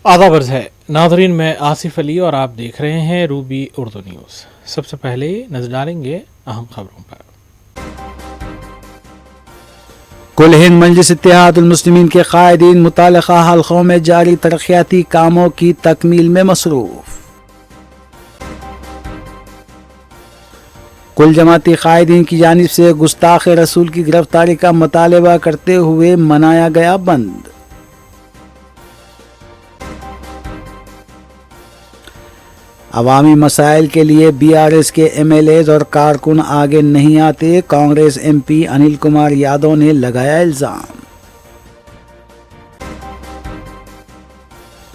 آداب عرض ہے ناظرین، میں آصف علی اور آپ دیکھ رہے ہیں روبی اردو نیوز۔ سب سے پہلے نظر ڈالیں گے اہم خبروں پر۔ کل ہند مجلس اتحاد المسلمین کے قائدین متعلقہ حلقوں میں جاری ترقیاتی کاموں کی تکمیل میں مصروف۔ کل جماعتی قائدین کی جانب سے گستاخ رسول کی گرفتاری کا مطالبہ کرتے ہوئے منایا گیا بند۔ عوامی مسائل کے لیے بی آر ایس کے ایم ایل ایز اور کارکن آگے نہیں آتے، کانگریس ایم پی انل کمار یادو نے لگایا الزام۔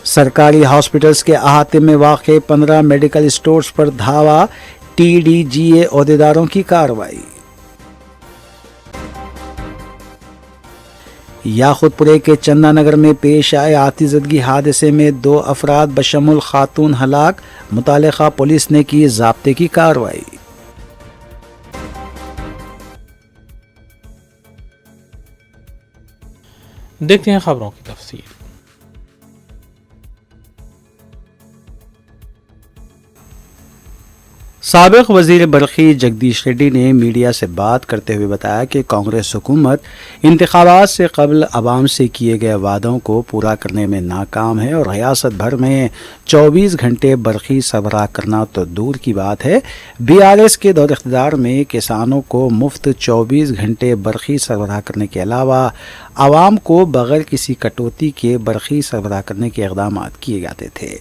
سرکاری ہاسپٹلز کے احاطے میں واقع 15 میڈیکل اسٹورز پر دھاوا، ٹی ڈی جی اے عہدیداروں کی کارروائی۔ یاقوت پورے کے چندا نگر میں پیش آئے آتش زدگی حادثے میں 2 افراد بشمول خاتون ہلاک، متعلقہ پولیس نے کی ضابطے کی کارروائی۔ دیکھتے ہیں خبروں کی تفصیل۔ سابق وزیر برقی جگدیش ریڈی نے میڈیا سے بات کرتے ہوئے بتایا کہ کانگریس حکومت انتخابات سے قبل عوام سے کیے گئے وعدوں کو پورا کرنے میں ناکام ہے اور ریاست بھر میں 24 گھنٹے برقی سربراہ کرنا تو دور کی بات ہے، بی آر ایس کے دور اقتدار میں کسانوں کو مفت 24 گھنٹے برقی سربراہ کرنے کے علاوہ عوام کو بغیر کسی کٹوتی کے برقی سربراہ کرنے کے اقدامات کیے جاتے تھے۔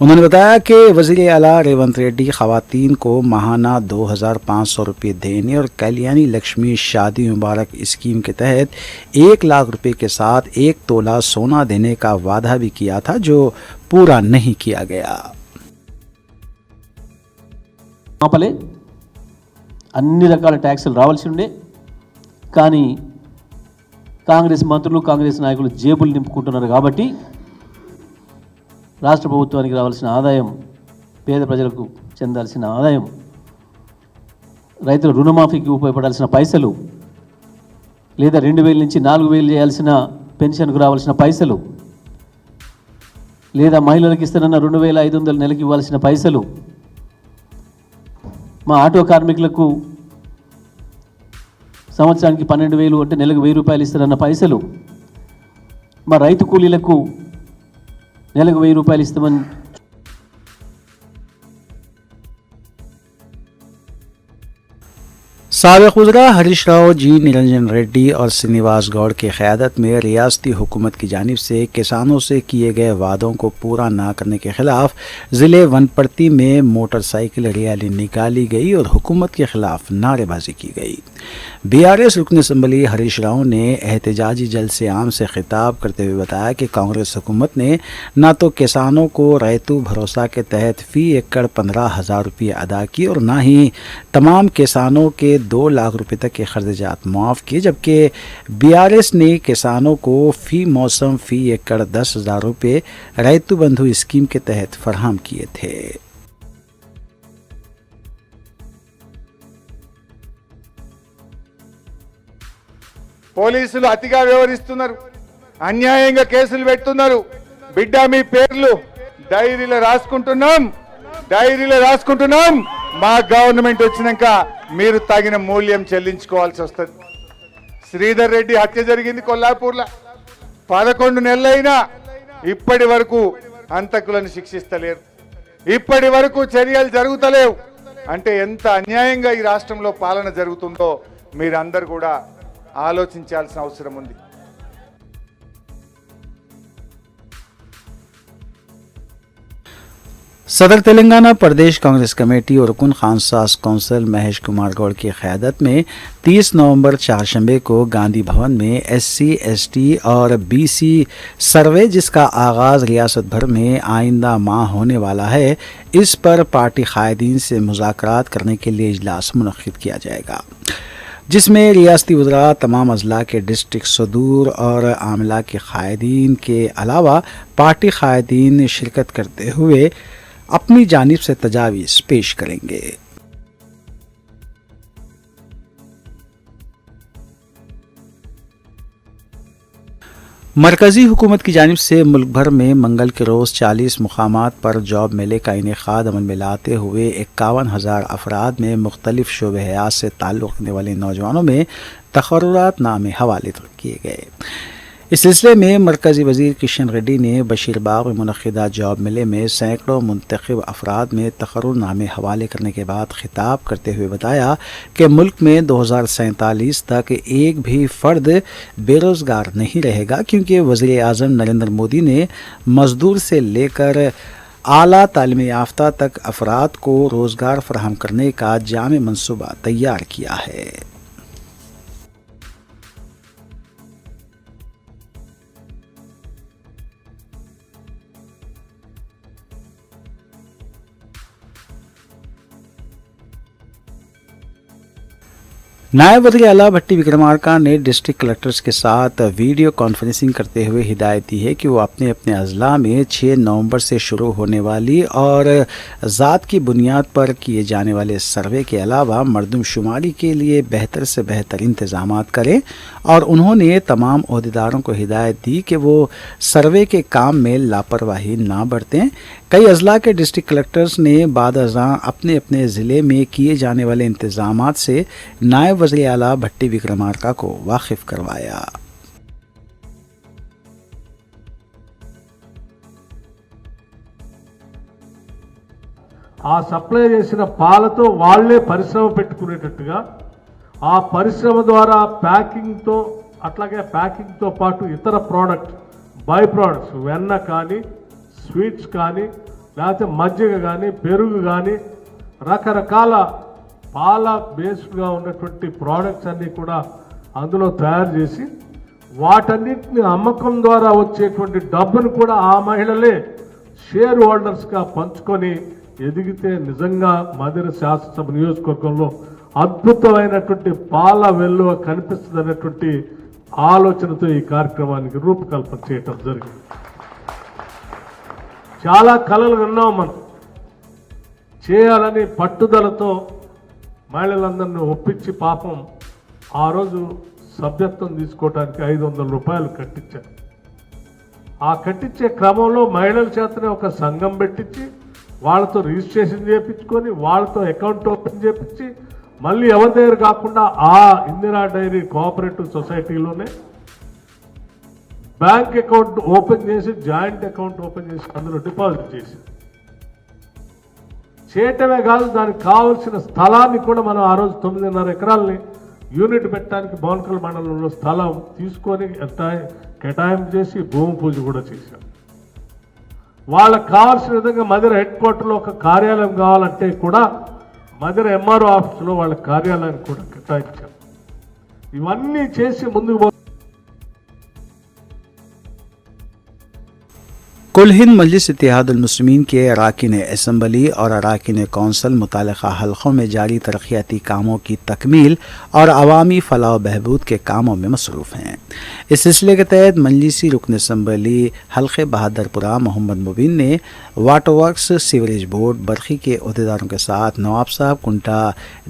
انہوں نے بتایا کہ وزیر اعلیٰ ریونت ریڈی خواتین کو ماہانہ 2500 روپے دینے اور کلیانی لکشمی شادی مبارک اسکیم کے تحت 1 لاکھ روپے کے ساتھ 1 تولہ سونا دینے کا وعدہ بھی کیا تھا، جو پورا نہیں کیا گیا۔ అన్ని రకాల ట్యాక్సులు రావాల్సి ఉండే, కానీ కాంగ్రెస్ మంత్రులు కాంగ్రెస్ నాయకులు జేబులు నింపుకుంటున్నారు కాబట్టి రాష్ట్ర ప్రభుత్వానికి రావాల్సిన ఆదాయం, పేద ప్రజలకు చెందాల్సిన ఆదాయం, రైతుల రుణమాఫీకి ఉపయోగపడాల్సిన పైసలు, లేదా 2000 నుంచి 4000 చేయాల్సిన పెన్షన్కు రావాల్సిన పైసలు, లేదా మహిళలకు ఇస్తున్న 2500 నెలకి ఇవ్వాల్సిన పైసలు, మా ఆటో కార్మికులకు సంవత్సరానికి 12,000 అంటే నెలకు 1000 రూపాయలు ఇస్తారన్న పైసలు, మా రైతు కూలీలకు నెలకు 1000 రూపాయలు ఇస్తామని سابق وزراء ہریش راؤ جی نرنجن ریڈی اور سرینواس گوڑ کی قیادت میں ریاستی حکومت کی جانب سے کسانوں سے کیے گئے وعدوں کو پورا نہ کرنے کے خلاف ضلع ونپرتی میں موٹر سائیکل ریلی نکالی گئی اور حکومت کے خلاف نعرے بازی کی گئی۔ بی آر ایس رکن اسمبلی ہریش راؤ نے احتجاجی جلسے عام سے خطاب کرتے ہوئے بتایا کہ کانگریس حکومت نے نہ تو کسانوں کو ریتو بھروسہ کے تحت فی ایکڑ 15,000 روپے ادا کی اور نہ ہی تمام کسانوں کے 2 لاکھ روپے تک کے قرضات معاف کیے، جبکہ بی آر ایس نے کسانوں کو فی موسم فی ایکڑ 10,000 روپے ریتو بندھو اسکیم کے تحت فراہم کیے تھے۔ పోలీసులు అతిగా వ్యవహరిస్తున్నారు, అన్యాయంగా కేసులు పెడుతున్నారు। బిడ్డ మీ పేర్లు డైరీలో రాసుకుంటున్నాం, మా గవర్నమెంట్ వచ్చినాక మీరు తగిన మూల్యం చెల్లించుకోవాల్సి వస్తుంది। శ్రీధర్ రెడ్డి హత్య జరిగింది కొల్లాపూర్లో, 11 నెలలైనా ఇప్పటి వరకు హంతకులను శిక్షిస్తలేరు, ఇప్పటి వరకు చర్యలు జరుగుతలేవు। అంటే ఎంత అన్యాయంగా ఈ రాష్ట్రంలో పాలన జరుగుతుందో మీరందరూ కూడా ఆలోచించాల్సిన అవసరం ఉంది। صدر تلنگانہ پردیش کانگریس کمیٹی اور رکن خانساز کونسل مہیش کمار گوڑ کی قیادت میں 30 نومبر چہارشنبے کو گاندھی بھون میں ایس سی ایس ٹی اور بی سی سروے، جس کا آغاز ریاست بھر میں آئندہ ماہ ہونے والا ہے، اس پر پارٹی قائدین سے مذاکرات کرنے کے لیے اجلاس منعقد کیا جائے گا، جس میں ریاستی وزراء، تمام اضلاع کے ڈسٹرکٹ صدور اور عاملہ کے قائدین کے علاوہ پارٹی قائدین شرکت کرتے ہوئے اپنی جانب سے تجاویز پیش کریں گے۔ मरकज़ी हुकूमत की जानिब से मुल्क भर में मंगल के रोज़ 40 मुकामात पर जॉब मेले का इनेकाद अमल में लाते हुए 51,000 अफराद में मुख्तलिफ शोबे हयात से ताल्लुक़ रखने वाले नौजवानों में तक़र्रुरात नामे हवाले किए गए। इस सिलसिले में मरकज़ी वज़ीर किशन रेड्डी ने बशीरबाग में मुनक़िदा जॉब मेले में सैकड़ों मुंतखब अफराद में तक़र्रुर नामे हवाले करने के बाद खिताब करते हुए बताया कि मुल्क में 2047 तक एक भी फ़र्द बेरोज़गार नहीं रहेगा, क्योंकि वज़ीर आज़म नरेंद्र मोदी ने मज़दूर से लेकर आला तालीम याफ्ता तक अफराद को रोज़गार फराहम करने का जामे मनसूबा तैयार किया है। नायब वज़ीर आला भट्टी विक्रमार्का ने डिस्ट्रिक्ट कलेक्टर्स के साथ वीडियो कॉन्फ्रेंसिंग करते हुए हिदायत दी है कि वो अपने अपने अजला में 6 नवंबर से शुरू होने वाली और ज़ात की बुनियाद पर किए जाने वाले सर्वे के अलावा मरदमशुमारी के लिए बेहतर से बेहतर इंतज़ामात करें, और उन्होंने तमाम ओहदेदारों को हिदायत दी कि वो सर्वे के काम में लापरवाही ना बरतें। कई अजला के डिस्ट्रिक्ट कलेक्टर्स ने बाद अज़ां अपने अपने ज़िले में किए जाने वाले इंतज़ामात से नायब वज़ीर आला भट्टी विक्रमार्का को वाकिफ़ करवाया। ఆ సప్లై చేసిన పాలతో వాళ్ళే పరిశ్రమ పెట్టుకునేటట్టుగా, ఆ పరిశ్రమ ద్వారా ప్యాకింగ్తో, అట్లాగే ప్యాకింగ్తో పాటు ఇతర ప్రోడక్ట్ బై ప్రోడక్ట్స్ వెన్న కానీ, స్వీట్స్ కానీ, లేకపోతే మజ్జిగ కానీ, పెరుగు కానీ, రకరకాల పాల బేస్డ్గా ఉన్నటువంటి ప్రోడక్ట్స్ అన్నీ కూడా అందులో తయారు చేసి వాటన్నిటిని అమ్మకం ద్వారా వచ్చేటువంటి డబ్బును కూడా ఆ మహిళలే షేర్ హోల్డర్స్గా పంచుకొని ఎదిగితే నిజంగా మదిర శాసనసభ నియోజకవర్గంలో అద్భుతమైనటువంటి పాల వెల్లువ కనిపిస్తుంది అనేటువంటి ఆలోచనతో ఈ కార్యక్రమానికి రూపకల్పన చేయటం జరిగింది. చాలా కలలు విన్నాం మనం, చేయాలని పట్టుదలతో మహిళలందరినీ ఒప్పించి పాపం ఆ రోజు సభ్యత్వం తీసుకోవడానికి 500 రూపాయలు కట్టించారు. ఆ కట్టించే క్రమంలో మహిళల చేతనే ఒక సంఘం పెట్టించి వాళ్ళతో రిజిస్ట్రేషన్ చేయించుకొని వాళ్ళతో అకౌంట్ ఓపెన్ చేయించి మళ్ళీ ఎవరి దగ్గర కాకుండా ఆ ఇందిరా డైరీ కోఆపరేటివ్ సొసైటీలోనే బ్యాంక్ అకౌంట్ ఓపెన్ చేసి జాయింట్ అకౌంట్ ఓపెన్ చేసి అందులో డిపాజిట్ చేసి చేయటమే కాదు, దానికి కావలసిన స్థలాన్ని కూడా మనం ఆ రోజు 9.5 ఎకరాలని యూనిట్ పెట్టడానికి బోనకల్ మండలంలో స్థలం తీసుకొని కేటాయింపు చేసి భూమి పూజ కూడా చేశాం. వాళ్ళకి కావాల్సిన విధంగా మదిర హెడ్ క్వార్టర్లో ఒక కార్యాలయం కావాలంటే కూడా మదిర ఎంఆర్ఓ ఆఫీసులో వాళ్ళ కార్యాలయాన్ని కూడా కేటాయించాం. ఇవన్నీ చేసి ముందుకు कुल हिंद मजलिस इत्तेहादुल मुस्लिमीन के अराकीन असम्बली और अराकीन कौंसल मुतालिका हल्कों में जारी तरक्याती कामों की तकमील और अवामी फलाह बहबूद के कामों में मसरूफ़ हैं। इस सिलसिले के तहत मजलिसी रुकन असम्बली हल्के बहादुरपुरा मोहम्मद मुबीन ने वाटर वर्क्स, सीवरेज बोर्ड, बरखी के अहदेदारों के साथ नवाब साहब कुंटा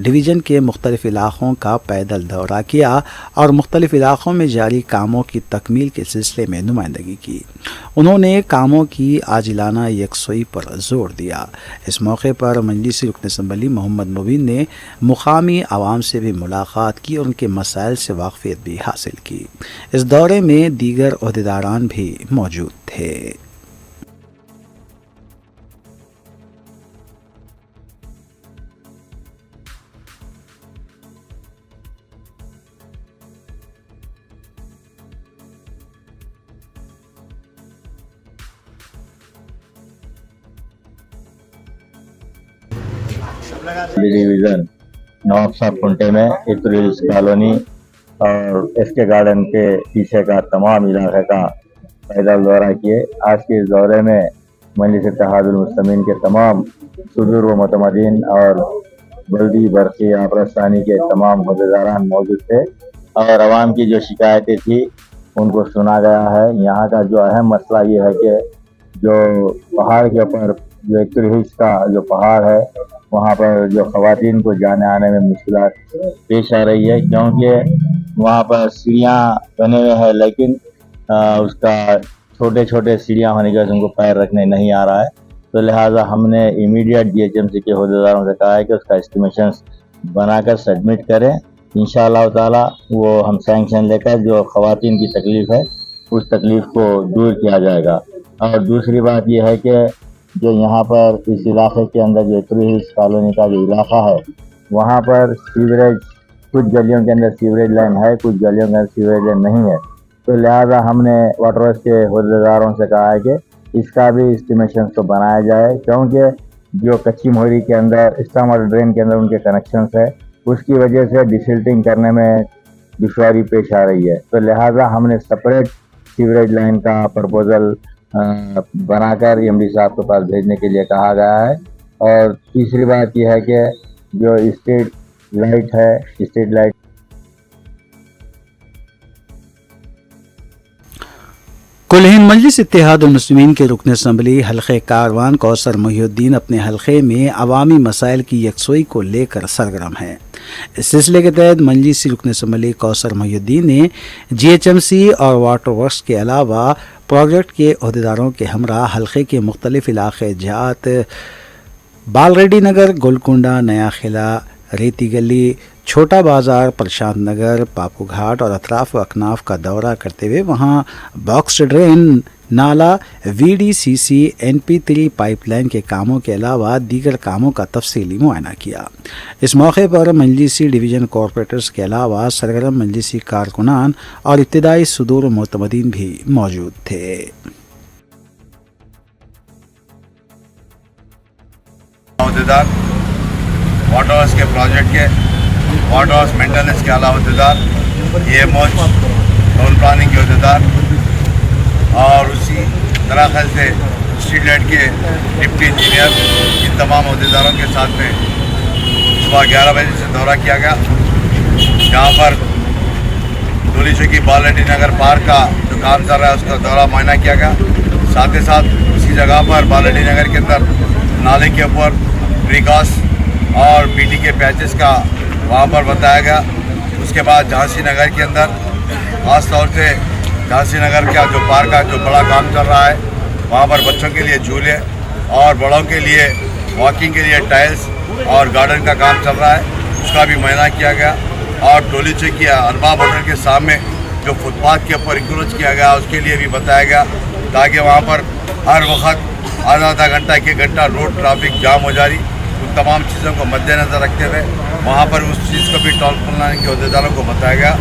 डिवीज़न के मुख्तलिफ इलाक़ों का पैदल दौरा किया और मुख्तलिफ इलाक़ों में जारी कामों की तकमील के सिलसिले में नुमाइंदगी की। उन्होंने कामों की आजिलाना यकसोई पर जोर दिया। इस मौके पर मजलिसी रुकन असम्बली मोहम्मद मुबीन ने मुकामी आवाम से भी मुलाकात की और उनके मसाइल से वाक़फियत भी हासिल की। इस दौरे में दीगर अहदेदारान भी मौजूद थे। डिवीजन नवाब साहब कुंटे में इतरिल्स कॉलोनी और एसके गार्डन के पीछे का तमाम इलाके का पैदल दौरा किए। आज के इस दौरे में मजलिस इत्तेहादुल मुस्लिमीन के तमाम सुदूर व मुतमदीन और बल्दी बरकी आबरस्तानी के तमाम अहदेदारान मौजूद थे और आवाम की जो शिकायतें थी उनको सुना गया है। यहाँ का जो अहम मसला ये है कि जो पहाड़ के ऊपर जो इतरिल्स का जो पहाड़ है वहाँ पर जो ख़वातीन को जाने आने में मुश्किलात पेश आ रही है, क्योंकि वहाँ पर सीढ़ियाँ बने हुए हैं लेकिन उसका छोटे छोटे सीढ़ियाँ होने की वजह से उनको पैर रखने नहीं आ रहा है। तो लिहाजा हमने इमीडिएट DHMC के अहदेदारों से कहा है कि उसका एस्टिमेशन बनाकर सबमिट करें। इंशाअल्लाह ताला वो हम सैंक्शन लेकर जो ख़वातीन की तकलीफ़ है उस तकलीफ़ को दूर किया जाएगा। और दूसरी बात यह है कि जो यहाँ पर इस इलाके के अंदर जो इतरी हिल्स कॉलोनी का जो इलाका है वहाँ पर सीवरेज, कुछ गलियों के अंदर सीवरेज लाइन है, कुछ गलियों के अंदर सीवरेज लाइन नहीं है। तो लिहाजा हमने वाटर वर्क्स के अहदेदारों से कहा है कि इसका भी एस्टिमेशन तो बनाया जाए, क्योंकि जो कच्ची मोहरी के अंदर स्टम और ड्रेन के अंदर उनके कनेक्शंस है उसकी वजह से डिसिल्टिंग करने में दुश्वारी पेश आ रही है। तो लिहाजा हमने सेपरेट सीवरेज लाइन का प्रपोजल बनाकर MD साहब के पास भेजने के लिए कहा गया है। और तीसरी बात यह है कि जो स्ट्रीट लाइट है, स्ट्रीट लाइट कुल हिंद मजलिस इत्तेहादुल मुस्लिमीन के रुकन असम्बली हल्के कारवान कौसर मोहिउद्दीन अपने हल्के में अवामी मसाइल की यकसोई को लेकर सरगर्म हैं। इस सिलसिले के तहत मजलिसी रुकन असम्बली कौसर मोहिउद्दीन ने GHMC और वाटर वर्क्स के अलावा प्रोजेक्ट के अहदेदारों के हमरा हल्के के मुख्तलिफ इलाके जात बालरेड्डी नगर, गोलकुंडा, नया खिला, रेती गली, छोटा बाज़ार, प्रशांत नगर, पापू घाट और अतराफ व अकनाफ का दौरा करते हुए वहाँ बॉक्स ड्रेन, नाला, VDCC, NP3 पाइपलाइन के कामों के अलावा दीगर कामों का तफसीली मुआयना किया। इस मौके पर मजलिसी डिवीज़न कॉरपोरेटर्स के अलावा सरगर्म मजलिसी कारकुनान और इब्तदाई सुदूर मोतमदीन भी मौजूद थे। वाटर हाउस के प्रोजेक्ट के वाटर हाउस मेंटेनेंस के आला अहदेदार, EMOs, टाउन प्लानिंग के अहदेदार और उसी तरह से स्ट्रीट लाइट के डिप्टी इंजीनियर, इन तमाम अहदेदारों के साथ में सुबह 11 बजे से दौरा किया गया। यहाँ पर डोली चौकी बालरेड्डी नगर पार्क का जो काम चल रहा है उसका दौरा मुआयना किया गया। साथ ही साथ उसी जगह पर बालरेड्डी नगर के अंदर नाले के ऊपर प्रीकास्ट और BT के पैचेस का वहाँ पर बताया गया। उसके बाद झांसी नगर के अंदर ख़ास तौर से झांसी नगर का जो पार्क का जो बड़ा काम चल रहा है वहाँ पर बच्चों के लिए झूले और बड़ों के लिए वॉकिंग के लिए टाइल्स और गार्डन का काम चल रहा है, उसका भी मुआयना किया गया। और टोली चौकी अरबाब होटल के सामने जो फुटपाथ के ऊपर इंक्रोच किया गया उसके लिए भी बताया गया, ताकि वहाँ पर हर वक्त आधा घंटा 1 घंटा रोड ट्रैफिक जाम हो जा रही। उन तमाम चीज़ों को मद्देनज़र रखते हुए वहाँ पर उस चीज़ को भी टाउन प्लानिंग के अहदेदारों को बताया गया।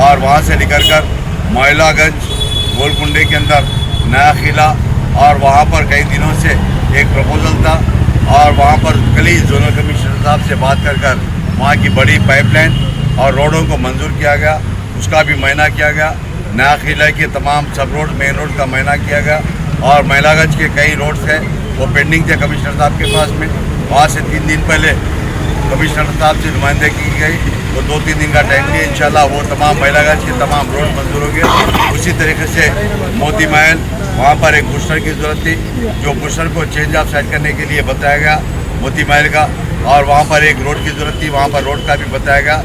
और वहाँ से निकल कर मोइलागंज, गोलकुंडे के अंदर नया किला और वहाँ पर कई दिनों से एक प्रपोजल था और वहाँ पर कल ही जोनल कमिश्नर साहब से बात कर वहाँ की बड़ी पाइपलाइन और रोडों को मंजूर किया गया, उसका भी मुआयना किया गया। नया किला के तमाम सब रोड, मेन रोड का मुआयना किया गया। और महिलागंज के कई रोड्स हैं वो पेंडिंग थे कमिश्नर साहब के पास में, वहाँ से 3 दिन पहले कमिश्नर साहब से नुमाइंदगी की गई, वो 2-3 दिन का टाइम दिया। इंशाल्लाह वो तमाम महिलागंज के तमाम रोड मंजूर हो गए। उसी तरीके से मोती महल, वहाँ पर एक बुशर की ज़रूरत थी, जो बुशर को चेंज ऑफ साइड करने के लिए बताया गया मोती महल का, और वहाँ पर एक रोड की ज़रूरत थी, वहाँ पर रोड का भी बताया गया।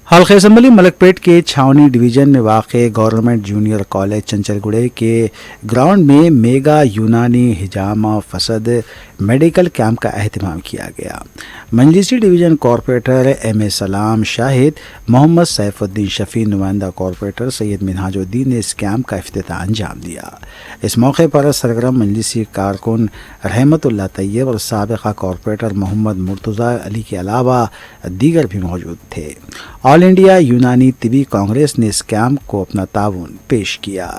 हल्के असम्बली मलकपेट के छावनी डिवीज़न में वाक़े गवर्नमेंट जूनियर कॉलेज चंचलगुड़े के ग्राउंड में मेगा यूनानी हिजामा फसद मेडिकल कैंप का अहतमाम किया गया। मजलिसी डिवीज़न कॉरपोरेटर M.A. सलाम शाहिद, मोहम्मद सैफुद्दीन शफ़ी, नुमाइंदा कॉरपोरेटर सैयद मिनहाजुद्दीन ने इस कैंप का इफ्तिताह अंजाम दिया। इस मौके पर सरगर्म मजलिसी कारकुन रहमतुल्लाह तैयब और साबिक़ा कॉरपोरेटर मोहम्मद मुर्तज़ा अली के अलावा दीगर भी मौजूद थे। ऑल इंडिया यूनानी तिबी कांग्रेस ने इस कैंप को अपना ताउन पेश किया।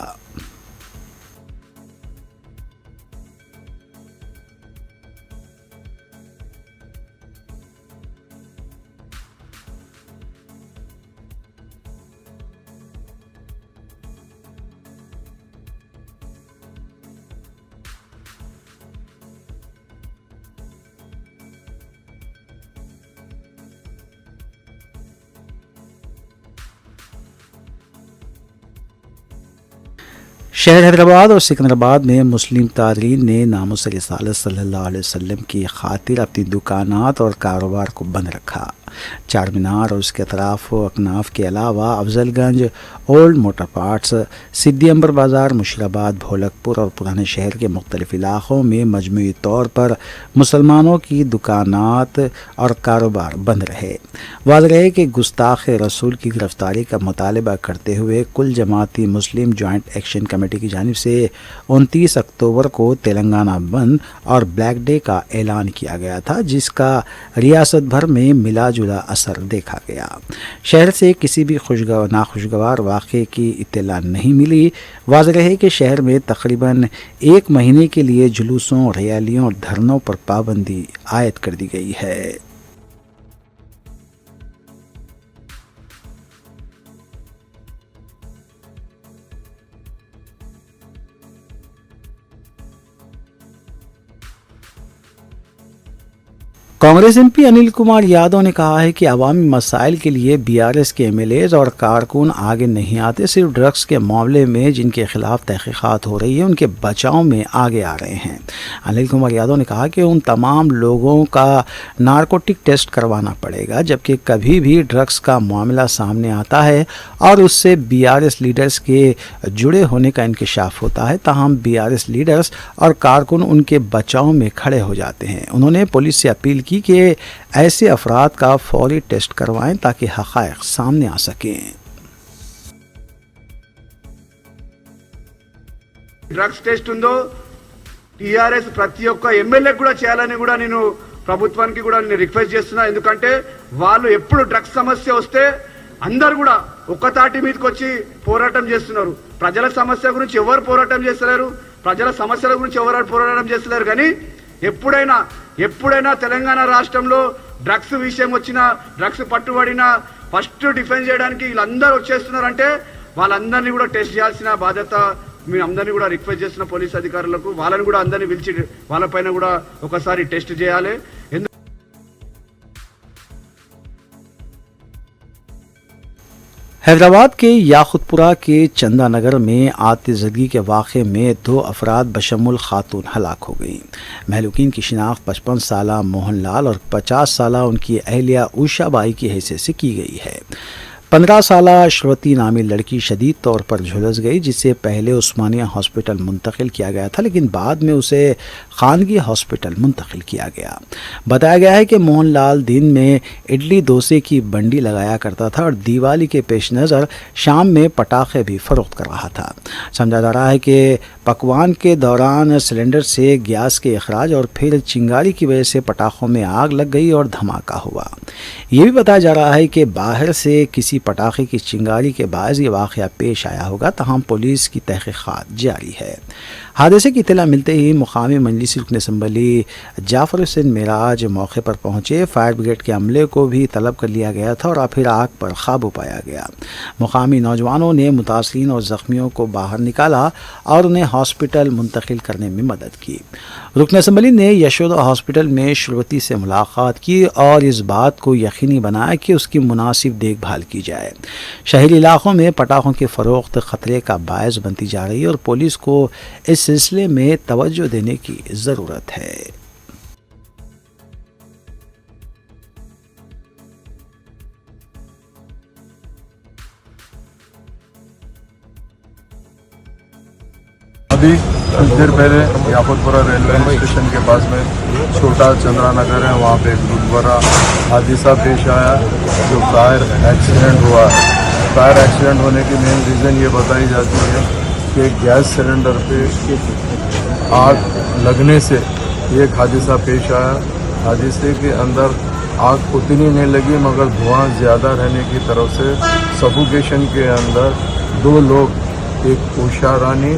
शहर हैदराबाद और सिकंदराबाद में मुस्लिम तारीन ने नामुस रिसालत सल्लल्लाहु अलैहि वसल्लम की खातिर अपनी दुकानात और कारोबार को बंद रखा। चार मीनार और उसके अतराफ अकनाफ के अलावा अफजलगंज, ओल्ड मोटर पार्ट्स, सिद्दी अंबर बाज़ार, मुशीराबाद, भोलकपुर और पुराने शहर के मुख्तलिफ इलाक़ों में मजमूई तौर पर मुसलमानों की दुकानात और कारोबार बंद रहे। वाज़ेह है कि गुस्ताख रसूल की गिरफ्तारी का मुतालबा करते हुए कुल जमाती मुस्लिम जॉइंट एक्शन कमेटी की जानिब से 29 अक्टूबर को तेलंगाना बंद और ब्लैक डे का ऐलान किया गया था, जिसका रियासत भर में मिला जुला असर देखा गया। शहर से किसी भी नाखुशगवार वाक़े की इत्तला नहीं मिली। वाज़ेह है कि शहर में तकरीबन 1 महीने के लिए जुलूसों, रैलियों और धरनों पर पाबंदी आयद कर दी गई है। कांग्रेस एमपी अनिल कुमार यादव ने कहा है कि अवामी मसाइल के लिए बीआरएस के एमएलएज और कारकुन आगे नहीं आते, सिर्फ ड्रग्स के मामले में जिनके खिलाफ तहकीकात हो रही है उनके बचाव में आगे आ रहे हैं। अनिल कुमार यादव ने कहा कि उन तमाम लोगों का नारकोटिक टेस्ट करवाना पड़ेगा, जबकि कभी भी ड्रग्स का मामला सामने आता है और उससे बीआरएस लीडर्स के जुड़े होने का इंकशाफ होता है, ताहम बीआरएस लीडर्स और कारकुन उनके बचाव में खड़े हो जाते हैं। उन्होंने पुलिस से अपील कि ऐसे अफराद का फौरी टेस्ट करवाएं ताकि हक़ाइक़ सामने आ सकें। డ్రగ్స్ టెస్ట్ ఉందో టీఆర్ఎస్ ప్రతి ఒక్క ఎమ్మెల్యే కూడా చేయాలని కూడా నేను ప్రభుత్వానికి కూడా నేను రిక్వెస్ట్ చేస్తున్నా। ఎందుకంటే వాళ్ళు ఎప్పుడు డ్రగ్స్ సమస్య వస్తే అందరూ కూడా ఒక్కతాటి మీదకి వచ్చి పోరాటం చేస్తున్నారు। ప్రజల సమస్య గురించి ఎవరు పోరాటం చేస్తలేరు, ప్రజల సమస్యల గురించి ఎవరు పోరాటం చేస్తలేరు। కానీ ఎప్పుడైనా తెలంగాణ రాష్ట్రంలో డ్రగ్స్ విషయం వచ్చినా, డ్రగ్స్ పట్టుబడినా ఫస్ట్ డిఫెన్స్ చేయడానికి వీళ్ళందరూ వచ్చేస్తున్నారంటే వాళ్ళందరినీ కూడా టెస్ట్ చేయాల్సిన బాధ్యత మేము అందరినీ కూడా రిక్వెస్ట్ చేస్తున్న పోలీస్ అధికారులకు, వాళ్ళని కూడా అందరినీ పిలిచి వాళ్ళపైన కూడా ఒకసారి టెస్ట్ చేయాలి। हैदराबाद के याकुतपुरा के चंदा नगर में आतिशबाजी के वाक़े में 2 अफराद बशमुल खातून हलाक हो गई। महलूकीन की शिनाख्त 55 साला मोहन लाल और 50 साला उनकी अहलिया उषा बाई की हैसियत से की गई है। 15 साला श्रुति नामी लड़की शदीद तौर पर झुलस गई, जिसे पहले उस्मानिया हॉस्पिटल मुंतकिल किया गया था, लेकिन बाद में उसे खानगी हॉस्पिटल मुंतकिल किया गया। बताया गया है कि मोहन लाल दिन में इडली डोसे की बंडी लगाया करता था और दिवाली के पेश नज़र शाम में पटाखे भी फरोख्त कर रहा था। समझा जा रहा है कि पकवान के दौरान सिलेंडर से गैस के अखराज और फिर चिंगारी की वजह से पटाखों में आग लग गई और धमाका हुआ। ये भी बताया जा रहा है कि बाहर से किसी पटाखे की चिंगारी के बायस ये वाक़या पेश आया होगा, तहम पुलिस की तहक़ीक़ात जारी है। हादसे की इत्तला मिलते ही मुकामी मजलिसी रुकन असम्बली जाफ़र हुसैन मेराज मौके पर पहुँचे। फायर ब्रिगेड के अमले को भी तलब कर लिया गया था और फिर आग पर काबू पाया गया। मुकामी नौजवानों ने मुतासिरीन और ज़ख्मियों को बाहर निकाला और उन्हें हॉस्पिटल मुंतकिल करने में मदद की। रुकन असम्बली ने यशोदा हॉस्पिटल में श्रुति से मुलाकात की और इस बात को यकीनी बनाया कि उसकी मुनासिब देखभाल की जाए। शहरी इलाक़ों में पटाखों की फ़रोख्त ख़तरे का बायस बनती जा रही है और पुलिस को इस सिलसिले में तवज्जो देने की ज़रूरत है। अभी कुछ देर पहले याकुतपुरा रेलवे स्टेशन के पास में छोटा चंद्रा नगर है, वहाँ पे एक बहुत बड़ा हादसा पेश आया जो फायर एक्सीडेंट हुआ है। फायर एक्सीडेंट होने की मेन रीज़न ये बताई जाती है कि गैस सिलेंडर पे आग लगने से एक हादसा पेश आया। हादसे के अंदर आग उतनी नहीं लगी मगर धुआं ज़्यादा रहने की तरफ से सफोकेशन के अंदर 2 लोग, एक उषा रानी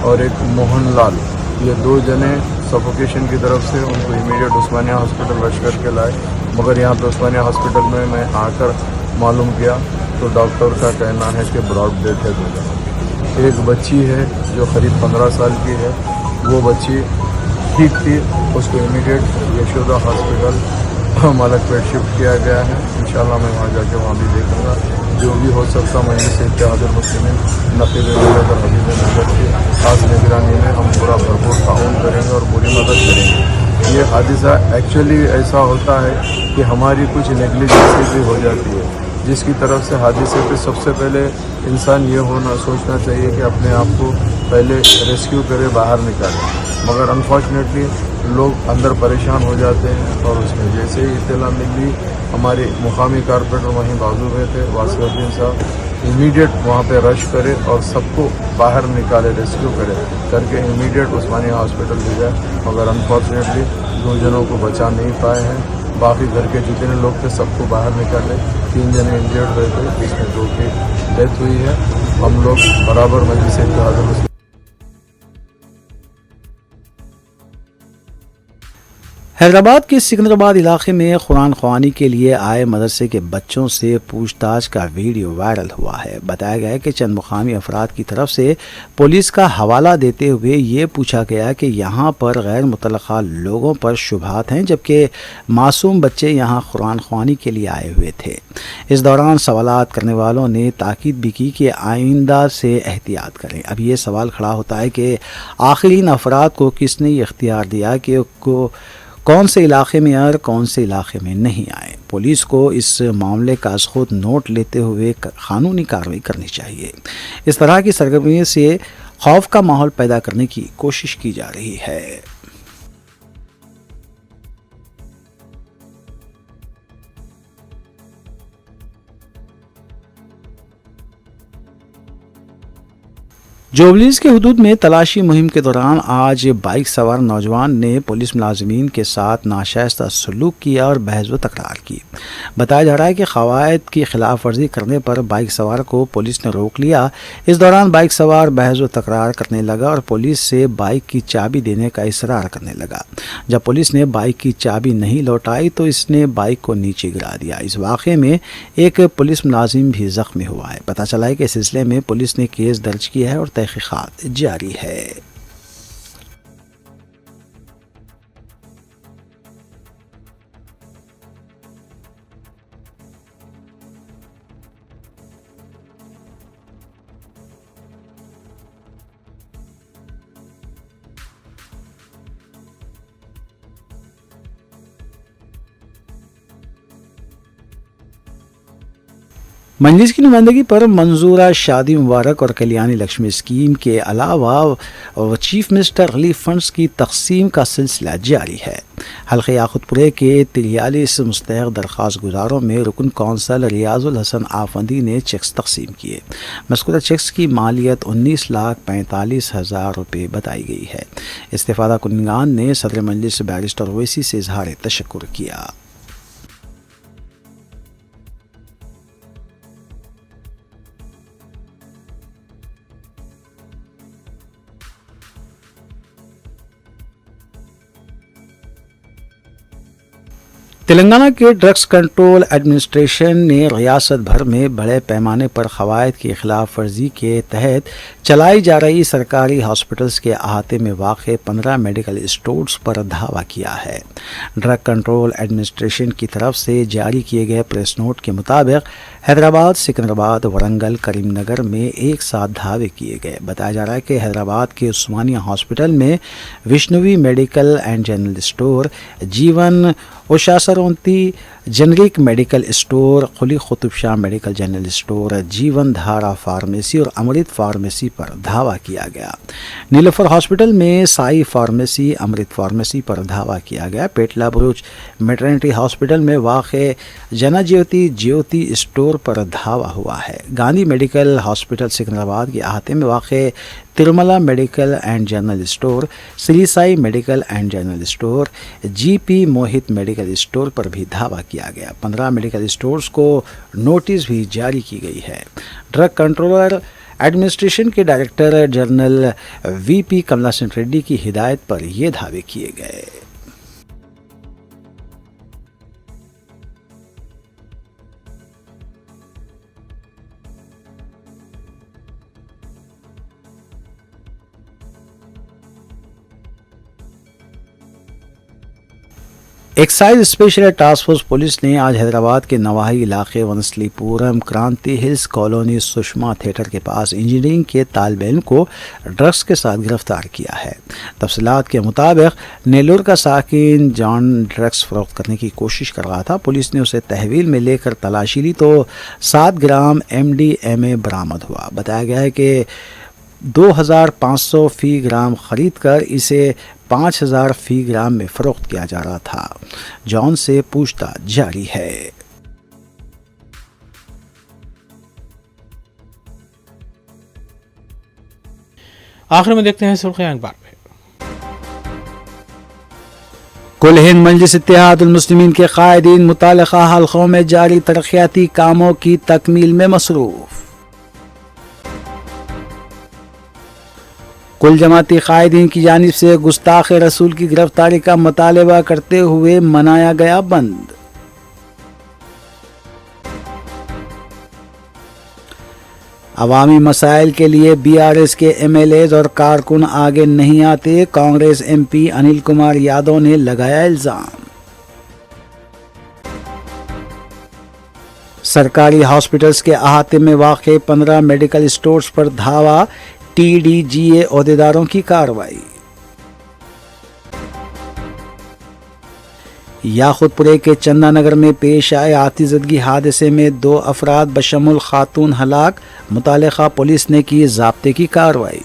और एक मोहन लाल, ये 2 जने सफोकेशन की तरफ से उनको इमीडिएट उस्मानिया हॉस्पिटल रश करके लाए। मगर यहाँ पे उस्मानिया हॉस्पिटल में मैं आकर मालूम किया तो डॉक्टर का कहना है कि ब्रॉड डेथ है 2 एक बच्ची है जो करीब 15 साल की है, वो बच्ची ठीक थी, उसको immediate Yashoda hospital Malakpet shift किया गया है। इंशाल्लाह मैं वहाँ जाके वहाँ भी देखूँगा, जो भी हो सकता मजलिस इत्तेहादुल मुस्लिमीन नक़ीब नगर हबीब नगर की खास निगरानी में हम पूरा भरपूर ताउन करेंगे और पूरी मदद करेंगे। ये हादसा एक्चुअली ऐसा होता है कि हमारी कुछ नेग्लिजेंसी भी हो जाती है, जिसकी तरफ से हादसे पे सबसे पहले इंसान ये सोचना चाहिए कि अपने आप को पहले रेस्क्यू करे, बाहर निकाले, मगर अनफॉर्चुनेटली लोग अंदर परेशान हो जाते हैं। और उसमें जैसे ही इत्तला मिली, हमारे मुकामी कारपोरेटर वहीं बाजू में थे, वासिउद्दीन साहब, इमीडिएट वहाँ पे रश करे और सबको बाहर निकाले, रेस्क्यू करे करके इमीडिएट उस्मानिया हॉस्पिटल ले जाए, मगर अनफॉर्चुनेटली 2 जनों को बचा नहीं पाए हैं। बाकी घर के जितने लोग थे सबको बाहर निकाले, 3 जने इंजर्ड हुए थे, जिसमें 2 की डेथ हुई है। हम लोग बराबर मजलिस इत्तेहाद मुस्लिम हैदराबाद के सिकंदराबाद इलाके में कुरान ख्वानी के लिए आए मदरसे के बच्चों से पूछताछ का वीडियो वायरल हुआ है। बताया गया है कि चंद मुकामी अफराद की तरफ से पुलिस का हवाला देते हुए ये पूछा गया कि यहाँ पर गैर मुतल्लका लोगों पर शुबहात हैं, जबकि मासूम बच्चे यहाँ कुरान ख्वानी के लिए आए हुए थे। इस दौरान सवालात करने वालों ने ताकीद भी की कि आइंदा से एहतियात करें। अब ये सवाल खड़ा होता है कि आखिर इन अफराद को किसने ये इख्तियार दिया कि कौन से इलाके में और कौन से इलाके में नहीं आए। पुलिस को इस मामले का आज खुद नोट लेते हुए कानूनी कार्रवाई करनी चाहिए। इस तरह की सरगर्मी से खौफ का माहौल पैदा करने की कोशिश की जा रही है। जोबलीस के हुदूद में तलाशी मुहिम के दौरान आज बाइक सवार नौजवान ने पुलिस मुलाजमीन के साथ नाशाइस्ता सलूक किया और बहस व तकरार की। बताया जा रहा है कि क़वायद की खिलाफ वर्जी करने पर बाइक सवार को पुलिस ने रोक लिया। इस दौरान बाइक सवार बहस व तकरार करने लगा और पुलिस से बाइक की चाबी देने का इसरार करने लगा। जब पुलिस ने बाइक की चाबी नहीं लौटाई तो इसने बाइक को नीचे गिरा दिया। इस वाक़े में एक पुलिस मुलाजिम भी ज़ख्मी हुआ है। पता चला है कि इस सिलसिले में पुलिस ने केस दर्ज किया है और तहकीकात जारी है। मंजलिस की नुमाइंदगी पर मंजूरा शादी मुबारक और कल्याणी लक्ष्मी स्कीम के अलावा चीफ मिनिस्टर रिलीफ फंड्स की तकसीम का सिलसिला जारी है। हल्के याकुतपुरे के 43 मुस्तहक दरख्वास्त गुजारों में रुकन कौंसल रियाजुल हसन आफंदी ने चेक्स तकसीम किए। मज़कूरा चेक्स की मालियत 19,45,000 रुपये बताई गई है। इस्तिफ़ादा कुन्नगान ने सदर मजलिस बैरिस्टर ओवैसी से इजहार तशक्कुर किया। तेलंगाना के ड्रग्स कंट्रोल एडमिनिस्ट्रेशन ने रियासत भर में बड़े पैमाने पर क़वायद की खिलाफ वर्जी के तहत चलाई जा रही सरकारी हॉस्पिटल्स के अहाते में वाक़ 15 मेडिकल स्टोर्स पर धावा किया है। ड्रग कंट्रोल एडमिनिस्ट्रेशन की तरफ से जारी किए गए प्रेस नोट के मुताबिक हैदराबाद, सिकंदराबाद, वरंगल, करीमनगर में एक साथ धावे किए गए। बताया जा रहा है कि हैदराबाद के उस्मानिया हॉस्पिटल में विष्णुवी medical and general store, Jeevan ओशासरोंती generic medical store, Quli Qutub Shah medical general store, Jeevan Dhara pharmacy और अमृत फार्मेसी पर धावा किया गया। नीलोफर हॉस्पिटल में साई फार्मेसी, अमृत फार्मेसी पर धावा किया गया। पेटला बुरुज मेटर्निटी हॉस्पिटल में वाक़ जना ज्योति स्टोर पर धावा हुआ है। गांधी मेडिकल हॉस्पिटल सिकंदराबाद के अहाते में वाक़ Tirumala medical and general store, Shri Sai medical and general store, GP Mohit medical store पर भी धावा किया गया। 15 मेडिकल स्टोर्स को नोटिस भी जारी की गई है। ड्रग कंट्रोलर एडमिनिस्ट्रेशन के डायरेक्टर जनरल वीपी कमला सिंह रेड्डी की हिदायत पर ये धावे किए गए। Excise special task force police ने आज हैदराबाद के नवाही इलाके वनस्लीपुरम क्रांति हिल्स कॉलोनी सुषमा थिएटर के पास इंजीनियरिंग के तालिब इल्म को ड्रग्स के साथ गिरफ्तार किया है। तफसीलात के मुताबिक नेल्लोर का साकिन जॉन ड्रग्स फरोख्त करने की कोशिश कर रहा था। पुलिस ने उसे तहवील में लेकर तलाशी ली तो 7 ग्राम MDMA बरामद हुआ। बताया गया है कि 2500 फी ग्राम खरीद कर इसे 5000 फी ग्राम में फरोख्त किया जा रहा था। जॉन से पूछताछ जारी है। आखिर में देखते हैं सुर्खियां अखबार में। कुल हिंद मजलिस इत्तेहादुल मुस्लिमीन के कायदीन मुतालिका हल्कों में जारी तरक्याती कामों की तकमील में मसरूफ। कुल जमाती कायदीन की जानिब से गुस्ताख रसूल की गिरफ्तारी का मुतालबा करते हुए मनाया गया बंद। अवामी मसाइल के लिए BRS के MLAs और कारकुन आगे नहीं आते, कांग्रेस MP अनिल कुमार यादव ने लगाया इल्जाम। सरकारी हॉस्पिटल्स के अहाते में वाक़े 15 मेडिकल स्टोर्स पर धावा, TDGA ओहदेदारों की कार्रवाई। याखुतपुरे के चंदानगर में पेश आए आतिशबाजी हादसे में 2 अफराद बशमुल खातून हलाक, मुतालिका पुलिस ने की ज़ाब्ते की कार्रवाई।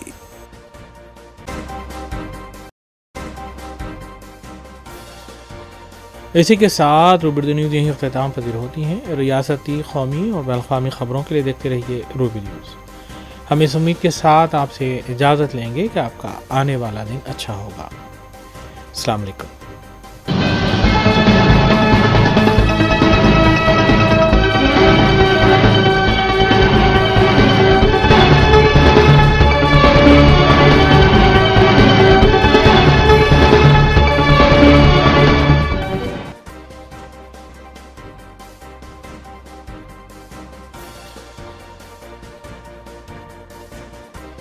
इसी के साथ रूबी न्यूज़ यहीं अख्ताम पजीर होती हैं। रियासती, कौमी और बैनुल-अक़वामी खबरों के लिए देखते रहिए रूबी न्यूज़। हम इस उम्मीद के साथ आपसे इजाज़त लेंगे कि आपका आने वाला दिन अच्छा होगा। अस्सलाम वालेकुम।